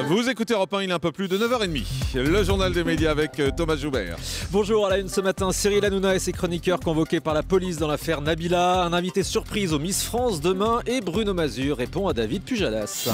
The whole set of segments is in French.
Vous écoutez Europe 1, il est un peu plus de 9h30. Le journal des médias avec Thomas Joubert. Bonjour, à la une ce matin, Cyril Hanouna et ses chroniqueurs convoqués par la police dans l'affaire Nabila. Un invité surprise au Miss France demain et Bruno Mazur répond à David Pujadas.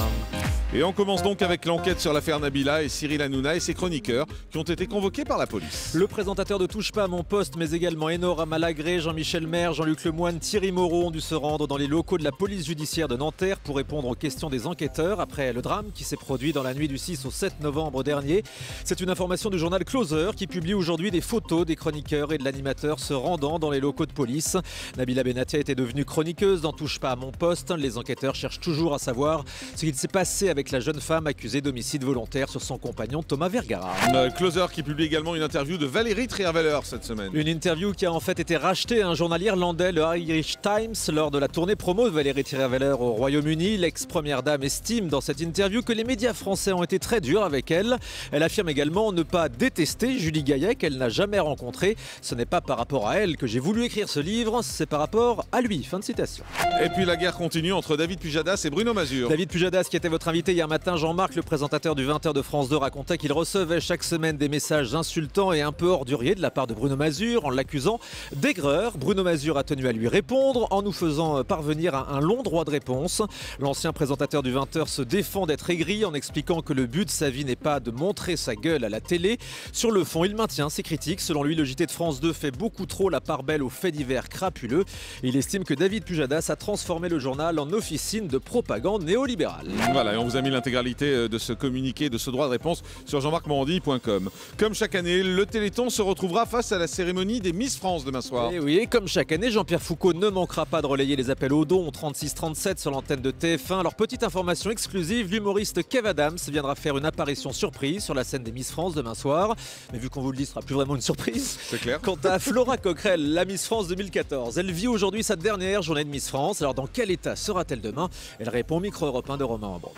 Et on commence donc avec l'enquête sur l'affaire Nabila et Cyril Hanouna et ses chroniqueurs qui ont été convoqués par la police. Le présentateur de Touche pas à mon poste, mais également Enora Malagré, Jean-Michel Maire, Jean-Luc Lemoyne, Thierry Moreau ont dû se rendre dans les locaux de la police judiciaire de Nanterre pour répondre aux questions des enquêteurs après le drame qui s'est produit dans la nuit du 6 au 7 novembre dernier. C'est une information du journal Closer qui publie aujourd'hui des photos des chroniqueurs et de l'animateur se rendant dans les locaux de police. Nabila Benatia était devenue chroniqueuse dans Touche pas à mon poste. Les enquêteurs cherchent toujours à savoir ce qu'il s'est passé avec la jeune femme accusée d'homicide volontaire sur son compagnon Thomas Vergara. Closer qui publie également une interview de Valérie Trierweiler cette semaine. Une interview qui a en fait été rachetée à un journal irlandais, le Irish Times, lors de la tournée promo de Valérie Trierweiler au Royaume-Uni. L'ex-première dame estime dans cette interview que les médias français ont été très durs avec elle. Elle affirme également ne pas détester Julie Gaillet qu'elle n'a jamais rencontrée. Ce n'est pas par rapport à elle que j'ai voulu écrire ce livre, c'est par rapport à lui. Fin de citation. Et puis la guerre continue entre David Pujadas et Bruno Mazur. David Pujadas qui était votre invité hier matin, Jean-Marc, le présentateur du 20h de France 2, racontait qu'il recevait chaque semaine des messages insultants et un peu orduriers de la part de Bruno Mazur en l'accusant d'aigreur. Bruno Mazur a tenu à lui répondre en nous faisant parvenir un long droit de réponse. L'ancien présentateur du 20h se défend d'être aigri en expliquant que le but de sa vie n'est pas de montrer sa gueule à la télé. Sur le fond, il maintient ses critiques. Selon lui, le JT de France 2 fait beaucoup trop la part belle aux faits divers crapuleux. Il estime que David Pujadas a transformé le journal en officine de propagande néolibérale. Voilà, et on vous a mis l'intégralité de ce communiqué, de ce droit de réponse sur jean-marc-morandini.com. Comme chaque année, le Téléthon se retrouvera face à la cérémonie des Miss France demain soir. Et oui, et comme chaque année, Jean-Pierre Foucault ne manquera pas de relayer les appels aux dons au 36-37 sur l'antenne de TF1. Alors, petite information exclusive, l'humoriste Kev Adams viendra faire une apparition surprise sur la scène des Miss France demain soir. Mais vu qu'on vous le dit, ce sera plus vraiment une surprise. C'est clair. Quant à Flora Coquerel, la Miss France 2014, elle vit aujourd'hui sa dernière journée de Miss France. Alors, dans quel état sera-t-elle demain? Elle répond au micro européen de Romain Ambron.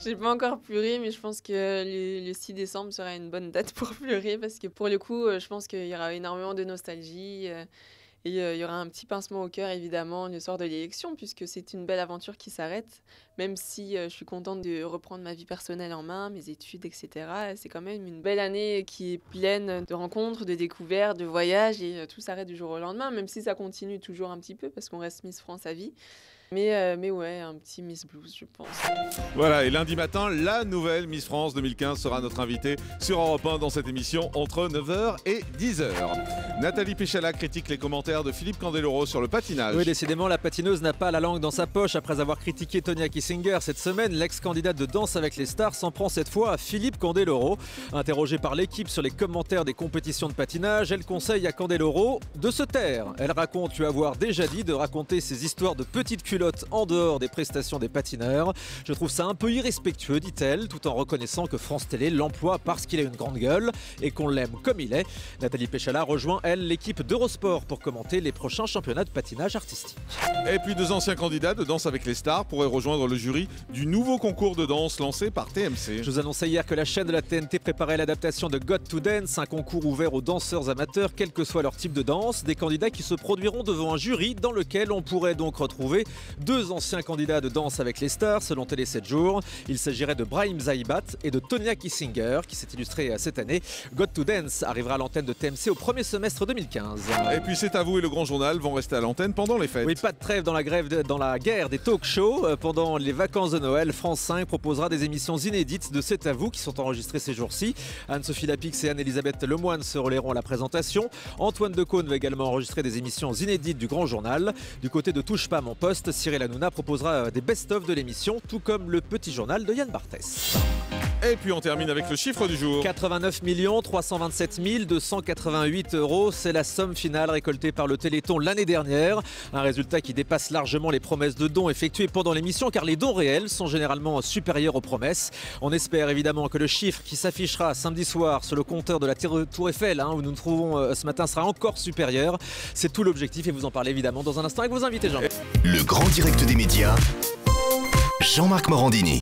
J'ai pas encore pleuré, mais je pense que le 6 décembre sera une bonne date pour pleurer parce que pour le coup, je pense qu'il y aura énormément de nostalgie et il y aura un petit pincement au cœur évidemment le soir de l'élection puisque c'est une belle aventure qui s'arrête. Même si je suis contente de reprendre ma vie personnelle en main, mes études, etc. C'est quand même une belle année qui est pleine de rencontres, de découvertes, de voyages et tout s'arrête du jour au lendemain, même si ça continue toujours un petit peu parce qu'on reste Miss France à vie. Mais ouais, un petit Miss Blues, je pense. Voilà, et lundi matin, la nouvelle Miss France 2015 sera notre invitée sur Europe 1 dans cette émission entre 9h et 10h. Nathalie Péchala critique les commentaires de Philippe Candeloro sur le patinage. Oui, décidément, la patineuse n'a pas la langue dans sa poche. Après avoir critiqué Tonya Kissinger cette semaine, l'ex-candidate de Danse avec les stars s'en prend cette fois à Philippe Candeloro. Interrogée par l'équipe sur les commentaires des compétitions de patinage, elle conseille à Candeloro de se taire. Elle raconte lui avoir déjà dit de raconter ses histoires de petites culottes en dehors des prestations des patineurs. Je trouve ça un peu irrespectueux, dit-elle, tout en reconnaissant que France Télé l'emploie parce qu'il a une grande gueule et qu'on l'aime comme il est. Nathalie Péchala rejoint, elle, l'équipe d'Eurosport pour commenter les prochains championnats de patinage artistique. Et puis deux anciens candidats de Danse avec les stars pourraient rejoindre le jury du nouveau concours de danse lancé par TMC. Je vous annonçais hier que la chaîne de la TNT préparait l'adaptation de Got to Dance, un concours ouvert aux danseurs amateurs, quel que soit leur type de danse. Des candidats qui se produiront devant un jury dans lequel on pourrait donc retrouver deux anciens candidats de Danse avec les stars selon Télé 7 jours. Il s'agirait de Brahim Zaïbat et de Tonya Kissinger qui s'est illustré cette année. Got to Dance arrivera à l'antenne de TMC au premier semestre 2015. Et puis C'est à vous et le Grand Journal vont rester à l'antenne pendant les fêtes. Oui, pas de trêve dans la guerre des talk shows. Pendant les vacances de Noël, France 5 proposera des émissions inédites de C'est à vous qui sont enregistrées ces jours-ci. Anne-Sophie Lapix et Anne-Elisabeth Lemoine se relayeront à la présentation. Antoine Decaune va également enregistrer des émissions inédites du Grand Journal. Du côté de Touche pas à mon poste, Cyril Hanouna proposera des best-of de l'émission, tout comme le petit journal de Yann Barthès. Et puis on termine avec le chiffre du jour. 89 327 288 €, c'est la somme finale récoltée par le Téléthon l'année dernière. Un résultat qui dépasse largement les promesses de dons effectuées pendant l'émission, car les dons réels sont généralement supérieurs aux promesses. On espère évidemment que le chiffre qui s'affichera samedi soir sur le compteur de la Tour Eiffel, où nous nous trouvons ce matin, sera encore supérieur. C'est tout l'objectif et vous en parlez évidemment dans un instant avec vos invités, Jean. Le grand direct des médias, Jean-Marc Morandini.